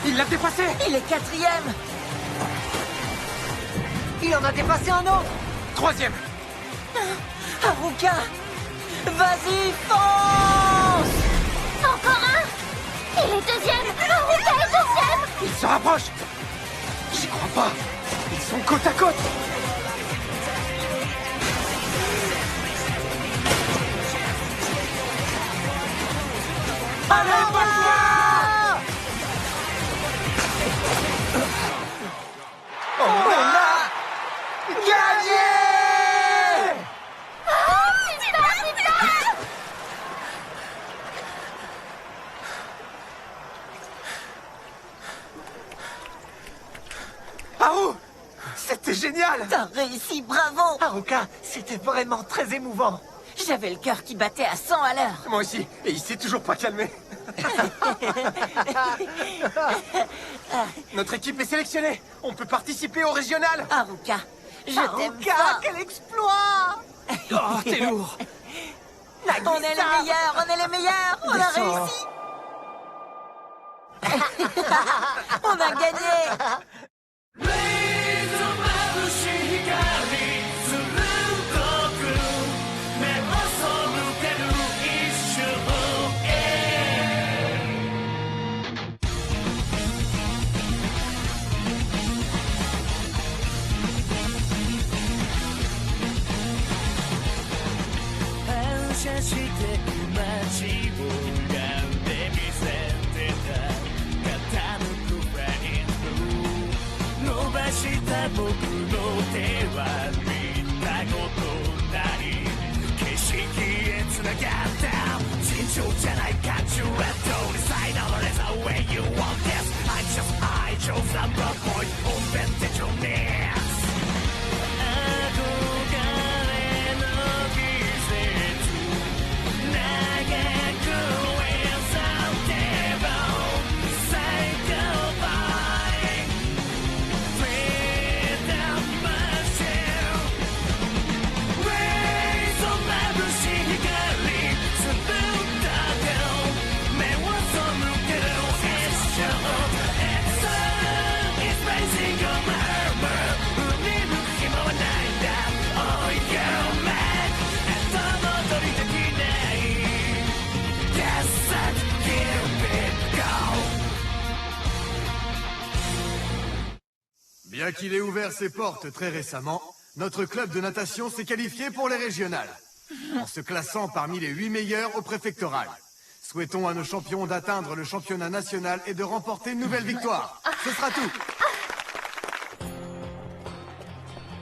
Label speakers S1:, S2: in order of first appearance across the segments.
S1: Il l'a dépassé.
S2: Il est 4e. Il en a dépassé un autre.
S1: 3e.
S2: Haruka, vas-y, fonce.
S3: Encore un. Il est 2e. Haruka est 2e.
S1: Il se rapproche. J'y crois pas. Ils sont côte à côte. Allez, bonne fois. On a gagné. Haru, c'était génial.
S2: T'as réussi, bravo.
S4: Haruka, c'était vraiment très émouvant.
S2: J'avais le cœur qui battait à 100 à l'heure.
S1: Moi aussi, et il s'est toujours pas calmé. Notre équipe est sélectionnée. On peut participer au régional.
S2: Haruka, je t'aime
S4: Haruka,
S2: fort.
S4: quel exploit!
S1: Oh, t'es lourd.
S2: On est les meilleurs, on est les meilleurs. On a réussi. On a gagné.
S5: Bien qu'il ait ouvert ses portes très récemment, notre club de natation s'est qualifié pour les régionales, en se classant parmi les 8 meilleurs au préfectoral. Souhaitons à nos champions d'atteindre le championnat national et de remporter une nouvelle victoire. Ce sera tout.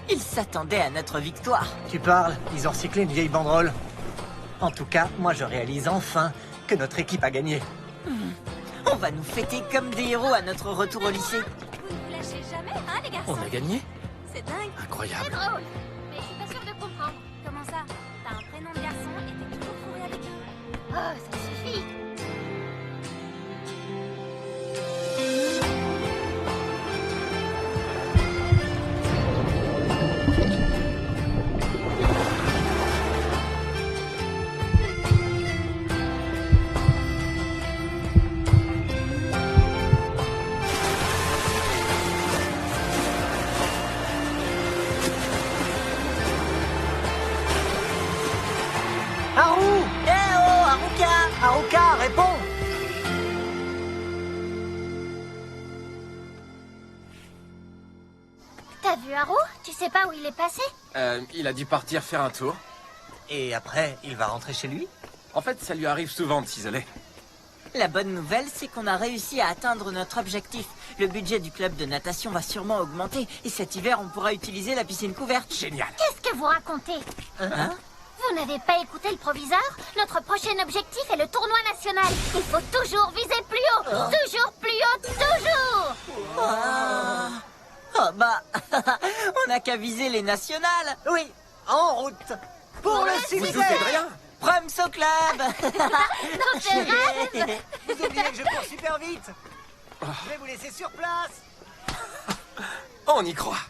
S2: Ils s'attendaient à notre victoire.
S4: Tu parles, ils ont recyclé une vieille banderole. En tout cas, moi je réalise enfin que notre équipe a gagné.
S2: On va nous fêter comme des héros à notre retour au lycée.
S3: Vous ne lâchez jamais, hein, les garçons?
S1: On a gagné.
S3: C'est dingue. C'est
S1: Incroyable.
S3: drôle. Mais je suis pas sûre de comprendre. Comment ça? T'as un prénom de garçon et t'es toujours fourré avec eux? Oh, ça suffit.
S4: Haru!
S2: Eh oh, Haruka!
S4: Haruka, réponds!
S3: T'as vu Haru? Tu sais pas où il est passé?
S1: Il a dû partir faire un tour.
S4: Et après, il va rentrer chez lui?
S1: En fait, ça lui arrive souvent de s'isoler.
S2: La bonne nouvelle, c'est qu'on a réussi à atteindre notre objectif. Le budget du club de natation va sûrement augmenter. Et cet hiver, on pourra utiliser la piscine couverte.
S1: Génial.
S3: Qu'est-ce que vous racontez?
S2: Hein?
S3: Vous n'avez pas écouté le proviseur? Notre prochain objectif est le tournoi national. Il faut toujours viser plus haut. Toujours plus haut, toujours.
S2: Ah. Oh bah, on n'a qu'à viser les nationales.
S4: Oui, en route! Pour le
S1: Vous
S4: succès!
S1: doutez de rien.
S2: Proms au club.
S3: Donc je rêve.
S4: Vous oubliez que je cours super vite! Je vais vous laisser sur place!
S1: On y croit.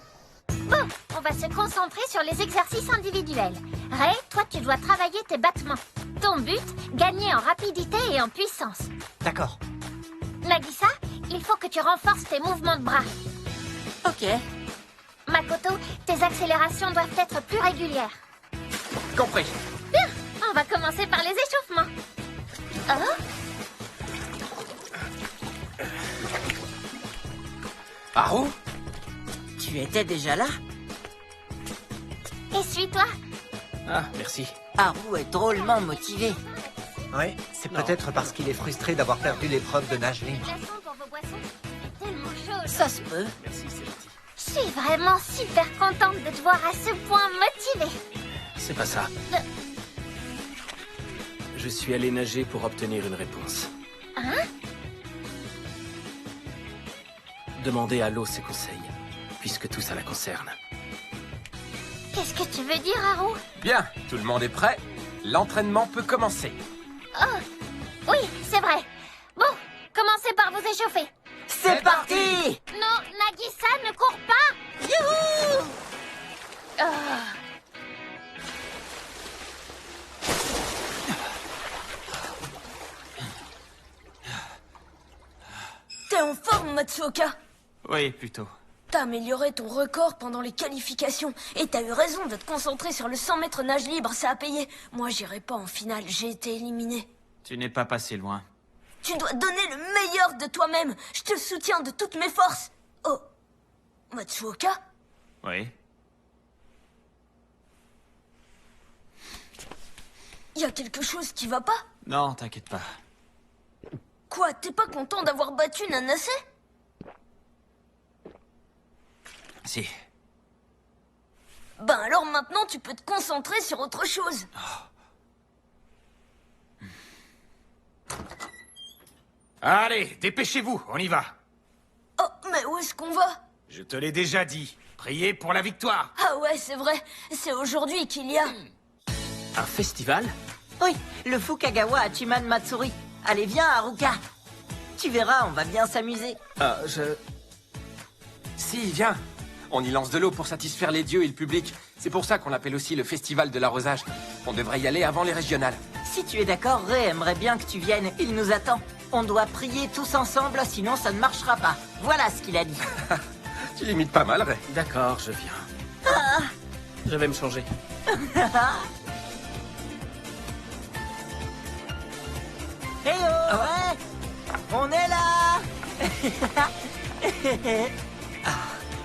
S3: Bon, on va se concentrer sur les exercices individuels. Ray, toi tu dois travailler tes battements. Ton but, gagner en rapidité et en puissance.
S4: D'accord.
S3: Nagisa, il faut que tu renforces tes mouvements de bras.
S2: Ok.
S3: Makoto, tes accélérations doivent être plus régulières.
S1: Compris.
S3: Bien, on va commencer par les échauffements. Oh,
S1: Haru?
S2: Tu étais déjà là?
S3: essuie-toi.
S1: Ah, merci.
S2: Haru est drôlement motivé.
S4: Oui, c'est peut-être parce qu'il est frustré d'avoir perdu l'épreuve de nage libre.
S3: Glaçons pour vos boissons. C'est tellement chaud.
S2: Ça se peut.
S1: Merci, c'est gentil.
S3: Je suis vraiment super contente de te voir à ce point motivé.
S1: C'est pas ça. Je suis allé nager pour obtenir une réponse.
S3: Hein?
S1: Demandez à l'eau ses conseils, puisque tout ça la concerne.
S3: Qu'est-ce que tu veux dire, Haru?
S6: Bien, tout le monde est prêt. L'entraînement peut commencer.
S3: Oh, oui, c'est vrai. Bon, commencez par vous échauffer.
S2: C'est parti!
S3: Non, Nagisa, ne cours pas.
S2: Youhou!
S3: Oh.
S7: T'es en forme, Matsuoka.
S1: Oui, plutôt.
S7: T'as amélioré ton record pendant les qualifications. Et t'as eu raison de te concentrer sur le 100 mètres nage libre, ça a payé. Moi, j'irai pas en finale, j'ai été éliminé.
S1: Tu n'es pas passé loin.
S7: Tu dois donner le meilleur de toi-même. Je te soutiens de toutes mes forces. Oh, Matsuoka?
S1: Oui.
S7: Y a quelque chose qui va pas?
S1: Non, t'inquiète pas.
S7: Quoi, t'es pas content d'avoir battu Nanase?
S1: Si.
S7: Ben alors maintenant, tu peux te concentrer sur autre chose.
S6: Allez, dépêchez-vous, on y va.
S7: Oh, mais où est-ce qu'on va?
S6: Je te l'ai déjà dit. Priez pour la victoire.
S7: Ah ouais, c'est vrai. C'est aujourd'hui qu'il y a...
S1: Un festival?
S2: Oui, le Fukagawa Hachiman Matsuri. Allez, viens, Haruka. Tu verras, on va bien s'amuser.
S1: Ah,
S6: Si, viens. On y lance de l'eau pour satisfaire les dieux et le public. C'est pour ça qu'on l'appelle aussi le festival de l'arrosage. On devrait y aller avant les régionales.
S2: Si tu es d'accord, Ray aimerait bien que tu viennes. Il nous attend. On doit prier tous ensemble, sinon ça ne marchera pas. Voilà ce qu'il a dit.
S6: Tu l'imites pas mal, Ray.
S1: D'accord, je viens. Je vais me changer.
S2: Hey oh, ouais. On est là.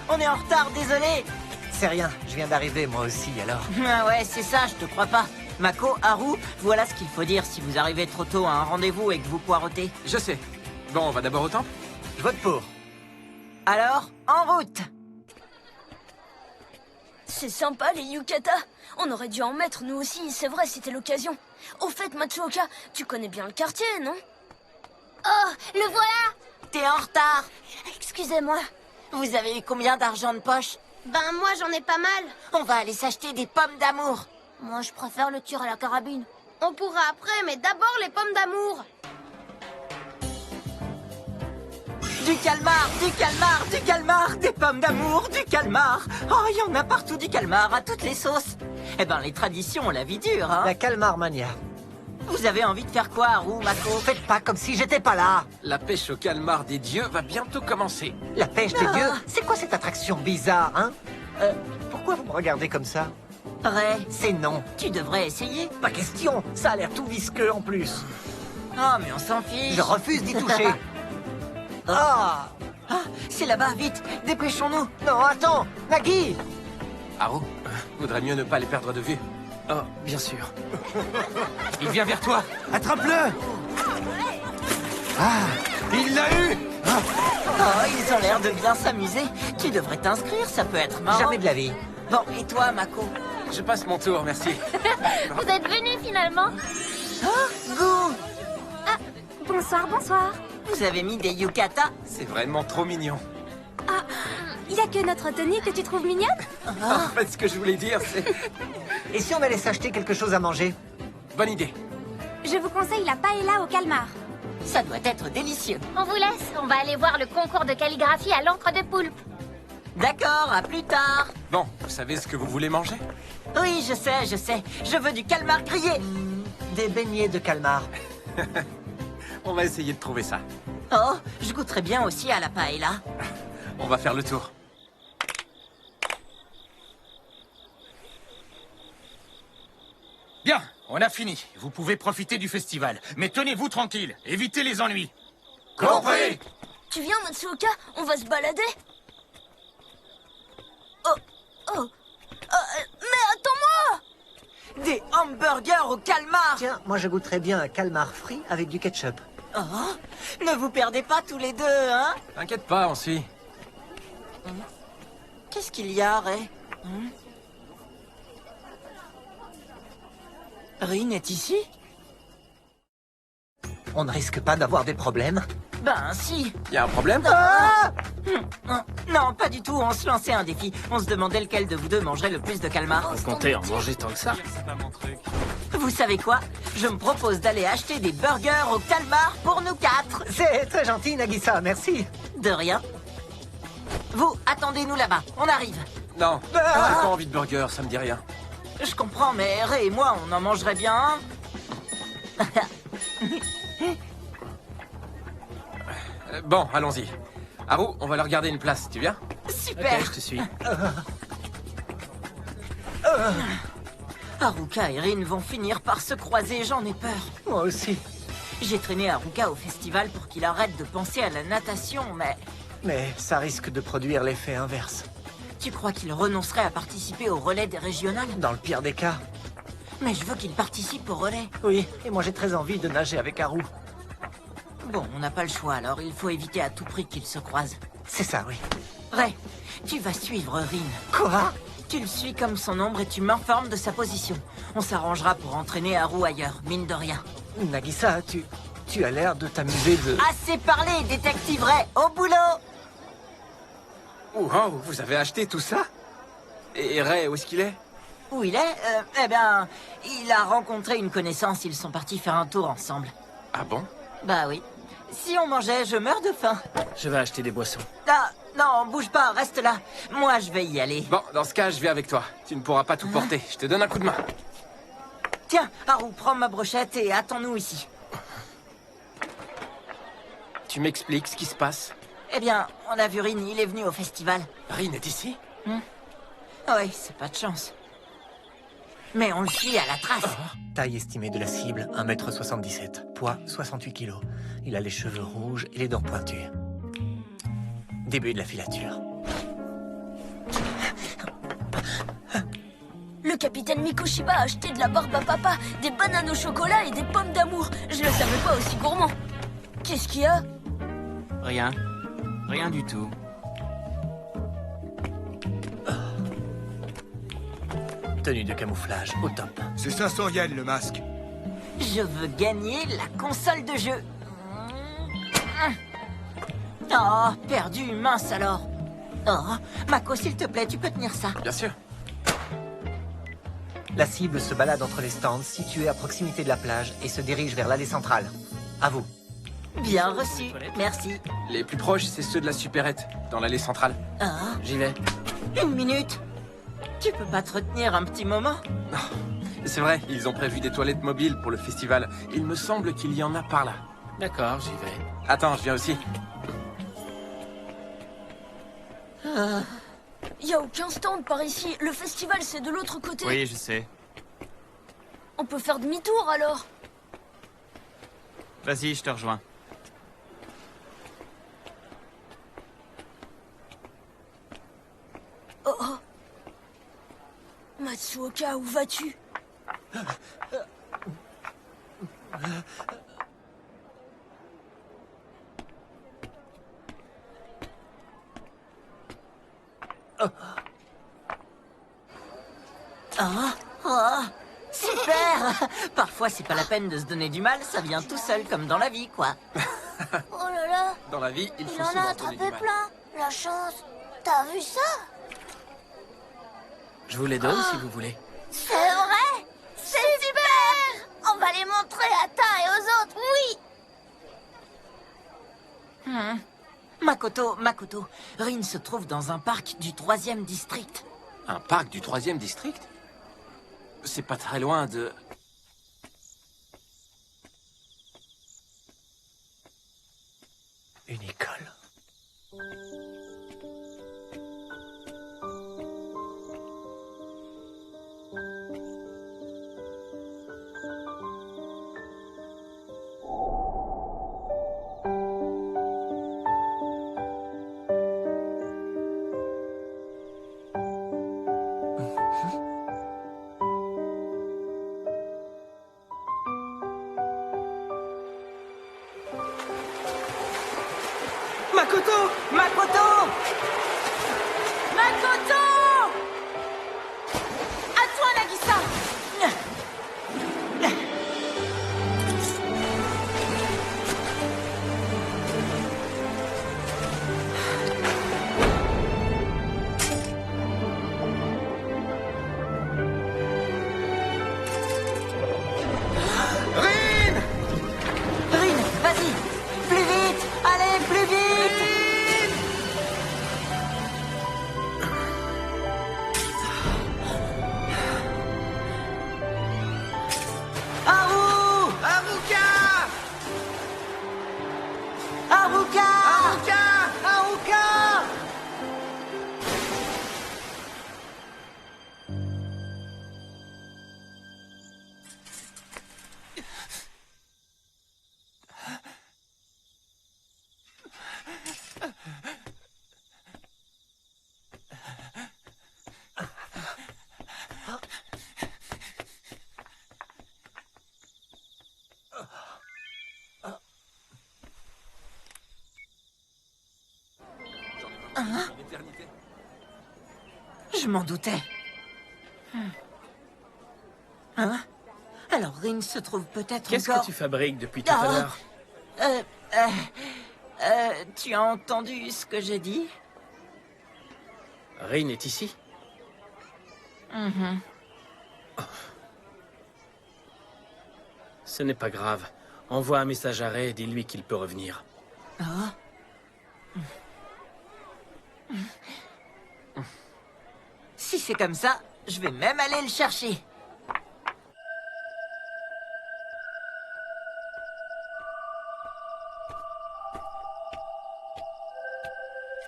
S2: On est en retard, désolé.
S4: C'est rien, je viens d'arriver moi aussi alors.
S2: Ah ouais, c'est ça, je te crois pas. Mako, Haru, voilà ce qu'il faut dire si vous arrivez trop tôt à un rendez-vous et que vous poirotez.
S6: Je sais. Bon, on va d'abord au temple.
S4: Je vote pour.
S2: Alors, en route.
S7: C'est sympa, les yukata. On aurait dû en mettre, nous aussi, c'est vrai, c'était l'occasion. Au fait, Matsuoka, tu connais bien le quartier, non?
S3: Oh, le voilà.
S2: T'es en retard.
S3: Excusez-moi.
S2: Vous avez eu combien d'argent de poche?
S3: Ben, moi, j'en ai pas mal.
S2: On va aller s'acheter des pommes d'amour.
S3: Moi, je préfère le tir à la carabine. On pourra après, mais d'abord les pommes d'amour.
S2: Du calmar, du calmar, du calmar, des pommes d'amour, du calmar. Oh, il y en a partout du calmar, à toutes les sauces. Eh ben, les traditions ont la vie dure, hein.
S4: La Calmar Mania.
S2: Vous avez envie de faire quoi, Haru, Mako?
S4: Faites pas comme si j'étais pas là.
S6: La pêche au calmar des dieux va bientôt commencer.
S4: La pêche des
S2: Ah.
S4: dieux, c'est quoi cette attraction bizarre, hein? Pourquoi vous me regardez comme ça?
S2: Ray,
S4: C'est non.
S2: tu devrais essayer.
S4: Pas question, ça a l'air tout visqueux en plus.
S2: Oh, mais on s'en fiche.
S4: Je refuse d'y toucher. Ah!
S2: Ah, c'est là-bas, vite, dépêchons-nous.
S4: Non, attends! Nagui!
S6: Haru, vaudrait mieux ne pas les perdre de vue.
S1: Oh, bien sûr.
S6: Il vient vers toi. Attrape-le. Ah, il l'a eu.
S2: Oh, ils ont l'air de bien s'amuser. Tu devrais t'inscrire, ça peut être marrant.
S4: Jamais de la vie.
S2: Bon, et toi, Mako?
S6: Je passe mon tour, merci.
S3: Vous êtes venus finalement?
S2: Gou,
S3: Bonsoir, bonsoir.
S2: vous avez mis des yukata?
S6: C'est vraiment trop mignon.
S3: Il y a que notre tenue que tu trouves mignonne?
S6: En fait, ce que je voulais dire, c'est...
S4: Et si on allait s'acheter quelque chose à manger?
S6: Bonne idée.
S3: Je vous conseille la paella au calmar.
S2: Ça doit être délicieux.
S3: On vous laisse, on va aller voir le concours de calligraphie à l'encre de poulpe.
S2: D'accord, à plus tard.
S6: Bon, vous savez ce que vous voulez manger?
S2: Oui, je sais, je sais. Je veux du calmar grillé.
S4: Des beignets de calmar.
S6: On va essayer de trouver ça.
S2: Oh, je goûterais bien aussi à la paella.
S6: On va faire le tour.
S8: Bien, on a fini. Vous pouvez profiter du festival. Mais tenez-vous tranquille. Évitez les ennuis. Compris.
S7: Tu viens, Matsuoka? On va se balader? Oh, oh, mais attends-moi!
S2: Des hamburgers au calmar.
S4: Tiens, moi je goûterais bien un calmar frit avec du ketchup.
S2: Oh, ne vous perdez pas tous les deux, hein?
S6: T'inquiète pas, on suit.
S2: Qu'est-ce qu'il y a, Ray? Rin est ici?
S4: On ne risque pas d'avoir des problèmes?
S2: Ben, si.
S6: Y a un problème?
S2: Non, pas du tout. On se lançait un défi. On se demandait lequel de vous deux mangerait le plus de calmars.
S1: On comptait en manger tant que ça.
S2: Vous savez quoi? Je me propose d'aller acheter des burgers au calmar pour nous 4.
S4: C'est très gentil, Nagisa, merci.
S2: De rien. Vous, attendez-nous là-bas. On arrive.
S6: Non, j'ai pas envie de burger, ça me dit rien.
S2: Je comprends, mais Ray et moi, on en mangerait bien un.
S6: Bon, allons-y. Haru, on va leur garder une place, tu viens?
S2: Super.
S1: Ok, je te suis.
S2: Haruka et Rin vont finir par se croiser, j'en ai peur.
S4: Moi aussi.
S2: J'ai traîné Haruka au festival pour qu'il arrête de penser à la natation, mais...
S4: Mais ça risque de produire l'effet inverse.
S2: Tu crois qu'il renoncerait à participer au relais des régionales?
S4: Dans le pire des cas.
S2: Mais je veux qu'il participe au relais.
S4: Oui, et moi j'ai très envie de nager avec Haru.
S2: Bon, on n'a pas le choix, alors il faut éviter à tout prix qu'ils se croisent.
S4: C'est ça, oui.
S2: Ray, tu vas suivre Rin.
S4: Quoi?
S2: Tu le suis comme son ombre et tu m'informes de sa position. On s'arrangera pour entraîner Haru ailleurs, mine de rien.
S4: Nagisa, tu as l'air de t'amuser de...
S2: Assez parlé, détective Ray, au boulot!
S6: Wow, vous avez acheté tout ça? Et Ray, où est-ce qu'il est?
S2: Où il est? Eh bien, il a rencontré une connaissance, ils sont partis faire un tour ensemble.
S6: Ah bon?
S2: Bah oui. Si on mangeait, je meurs de faim.
S1: Je vais acheter des boissons.
S2: Ah, non, bouge pas, reste là. Moi, je vais y aller.
S6: Bon, dans ce cas, je vais avec toi. Tu ne pourras pas tout porter. Je te donne un coup de main.
S2: Tiens, Haru, prends ma brochette et attends-nous ici.
S6: Tu m'expliques ce qui se passe?
S2: Eh bien, on a vu Rin, il est venu au festival.
S6: Rin est ici?
S2: Oui, c'est pas de chance. Mais on le suit à la trace.
S4: Taille estimée de la cible, 1m77. Poids, 68 kg. Il a les cheveux rouges et les dents pointues. Début de la filature.
S7: Le capitaine Mikoshiba a acheté de la barbe à papa, des bananes au chocolat et des pommes d'amour. Je le savais pas aussi gourmand. Qu'est-ce qu'il y a?
S1: Rien. Rien du tout.
S4: Tenue de camouflage au top.
S9: C'est sensoriel, le masque.
S2: Je veux gagner la console de jeu. Oh, perdu, mince alors. Oh, Mako, s'il te plaît, tu peux tenir ça.
S6: Bien sûr.
S4: La cible se balade entre les stands situés à proximité de la plage et se dirige vers l'allée centrale. À vous.
S2: Bien reçu, merci.
S6: Les plus proches, c'est ceux de la supérette, dans l'allée centrale.
S2: Ah,
S1: J'y vais.
S2: une minute. Tu peux pas te retenir un petit moment?
S6: C'est vrai, ils ont prévu des toilettes mobiles pour le festival. Il me semble qu'il y en a par là.
S1: D'accord, j'y vais.
S6: Attends, je viens aussi.
S7: Y a aucun stand par ici. Le festival, c'est de l'autre côté.
S8: Oui, je sais.
S7: On peut faire demi-tour alors.
S8: Vas-y, je te rejoins.
S7: Oh oh. Matsuoka, où vas-tu?
S2: Oh, super. Parfois, c'est pas la peine de se donner du mal, ça vient tout seul, comme dans la vie, quoi.
S3: Oh là là,
S6: Dans la vie, il
S3: il
S6: faut
S3: en
S6: souvent
S3: a
S6: se donner
S3: attrapé
S6: du mal.
S3: plein. La chance. T'as vu ça?
S1: Je vous les donne si vous voulez.
S3: C'est vrai? C'est super! On va les montrer à Ta et aux autres, oui!
S2: Makoto, Rin se trouve dans un parc du 3e district.
S6: Un parc du 3e district? C'est pas très loin de...
S4: Une école.
S2: Makoto! Makoto! Makoto! À toi, Nagisa! Rin, vas-y! Plus vite! Allez, plus vite! Haru!
S6: Haruka!
S2: Haruka!
S6: Haruka!
S2: Haruka! Je m'en doutais. Hein? Alors Rin se trouve peut-être
S1: Qu'est-ce
S2: encore...
S1: que tu fabriques depuis tout à
S2: Ah.
S1: l'heure?
S2: Tu as entendu ce que j'ai dit?
S1: Rin est ici? Ce n'est pas grave. Envoie un message à Ray et dis-lui qu'il peut revenir.
S2: Ah. Si c'est comme ça, je vais même aller le chercher.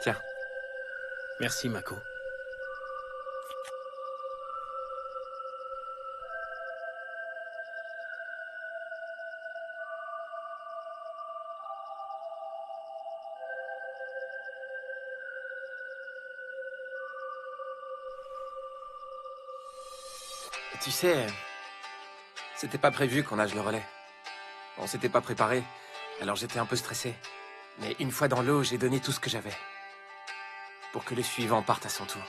S6: Tiens,
S1: Merci, Mako.
S6: tu sais, c'était pas prévu qu'on nage le relais. On s'était pas préparé, alors j'étais un peu stressé. Mais une fois dans l'eau, j'ai donné tout ce que j'avais. Pour que le suivant parte à son tour.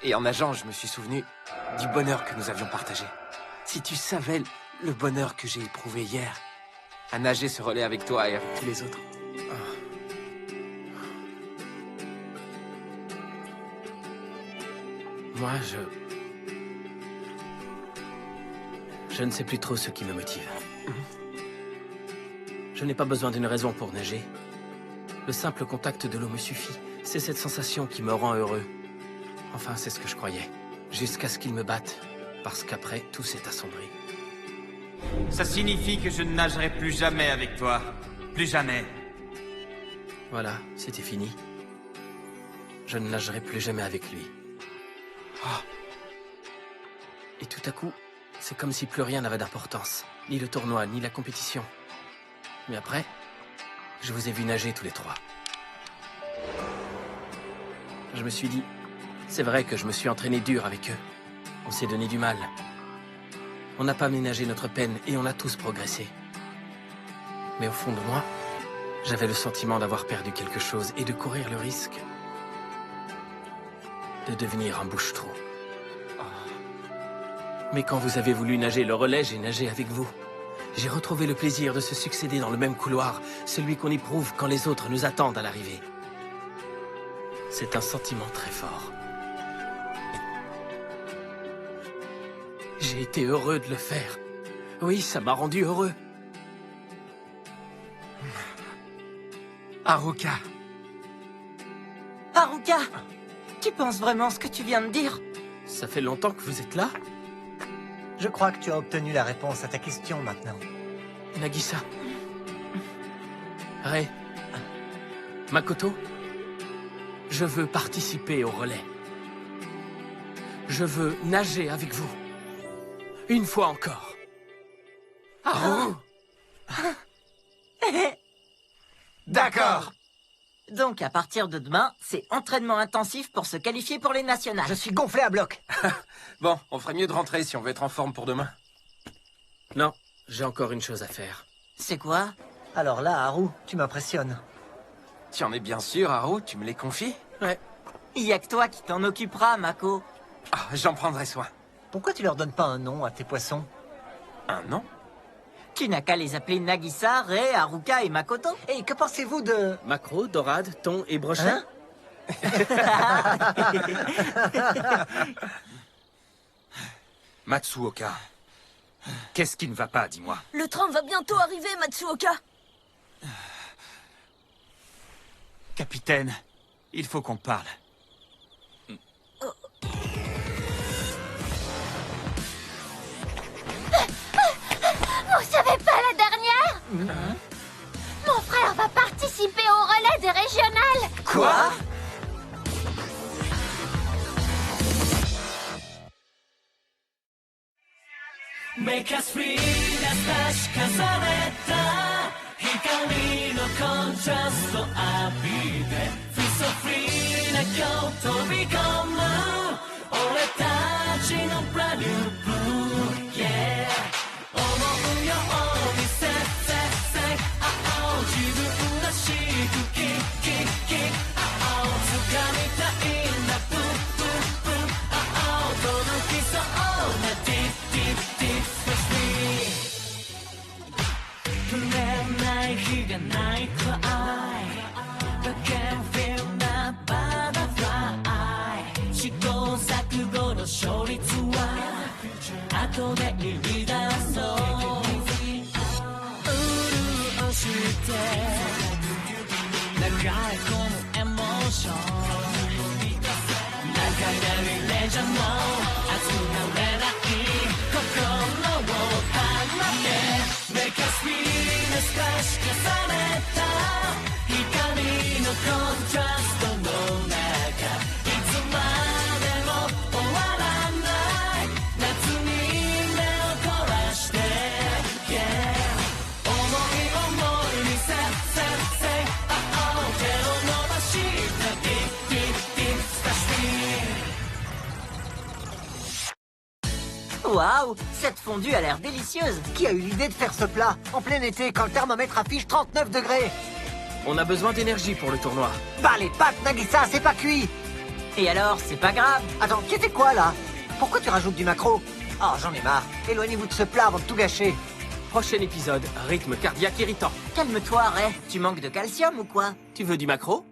S6: Et en nageant, je me suis souvenu du bonheur que nous avions partagé. Si tu savais le bonheur que j'ai éprouvé hier, à nager ce relais avec toi et avec tous les autres.
S1: Moi, je ne sais plus trop ce qui me motive. Je n'ai pas besoin d'une raison pour nager. Le simple contact de l'eau me suffit. C'est cette sensation qui me rend heureux. Enfin, c'est ce que je croyais. Jusqu'à ce qu'ils me battent. Parce qu'après, tout s'est assombri.
S10: Ça signifie que je ne nagerai plus jamais avec toi. Plus jamais.
S1: Voilà, c'était fini. Je ne nagerai plus jamais avec lui. Et tout à coup, c'est comme si plus rien n'avait d'importance. Ni le tournoi, ni la compétition. Mais après, je vous ai vus nager tous les trois. Je me suis dit, c'est vrai que je me suis entraîné dur avec eux. On s'est donné du mal. On n'a pas ménagé notre peine et on a tous progressé. Mais au fond de moi, j'avais le sentiment d'avoir perdu quelque chose et de courir le risque de devenir un bouche-trou. Mais quand vous avez voulu nager le relais, j'ai nagé avec vous. J'ai retrouvé le plaisir de se succéder dans le même couloir, celui qu'on éprouve quand les autres nous attendent à l'arrivée. C'est un sentiment très fort. J'ai été heureux de le faire. Oui, ça m'a rendu heureux.
S6: Haruka.
S2: Haruka, tu penses vraiment ce que tu viens de dire?
S1: Ça fait longtemps que vous êtes là?
S4: Je crois que tu as obtenu la réponse à ta question maintenant.
S1: Nagisa, Ray, Makoto, je veux participer au relais. Je veux nager avec vous. Une fois encore. Haru!
S2: D'accord. Donc, à partir de demain, c'est entraînement intensif pour se qualifier pour les nationales.
S4: Je suis gonflé à bloc.
S6: Bon, on ferait mieux de rentrer si on veut être en forme pour demain.
S1: Non, j'ai encore une chose à faire.
S2: C'est quoi?
S4: Alors là, Haru, tu m'impressionnes.
S6: Tu en es bien sûr, Haru? Tu me les confies?
S1: Ouais.
S2: Il y a que toi qui t'en occupera, Mako.
S6: Ah, j'en prendrai soin.
S4: Pourquoi tu leur donnes pas un nom à tes poissons?
S6: Un nom?
S2: Tu n'as qu'à les appeler Nagisa, Ray, Haruka et Makoto.
S4: Et que pensez-vous de...
S1: Macro, dorade, thon et brochet.
S4: Hein?
S8: Matsuoka, qu'est-ce qui ne va pas, dis-moi?
S7: Le train va bientôt arriver, Matsuoka.
S10: Capitaine, il faut qu'on parle.
S3: Vous savez pas la dernière? Mon frère va participer au relais des régionales.
S2: Quoi? Waouh, cette fondue a l'air délicieuse.
S4: Qui a eu l'idée de faire ce plat en plein été quand le thermomètre affiche 39 degrés?
S1: On a besoin d'énergie pour le tournoi.
S4: Bah les pâtes, Nagisa, c'est pas cuit.
S2: Et alors, c'est pas grave.
S4: Attends, qui était quoi là? Pourquoi tu rajoutes du maquereau? Oh, j'en ai marre. Éloignez-vous de ce plat avant de tout gâcher.
S1: Prochain épisode, rythme cardiaque irritant.
S2: Calme-toi, Ray. Tu manques de calcium ou quoi?
S1: Tu veux du maquereau?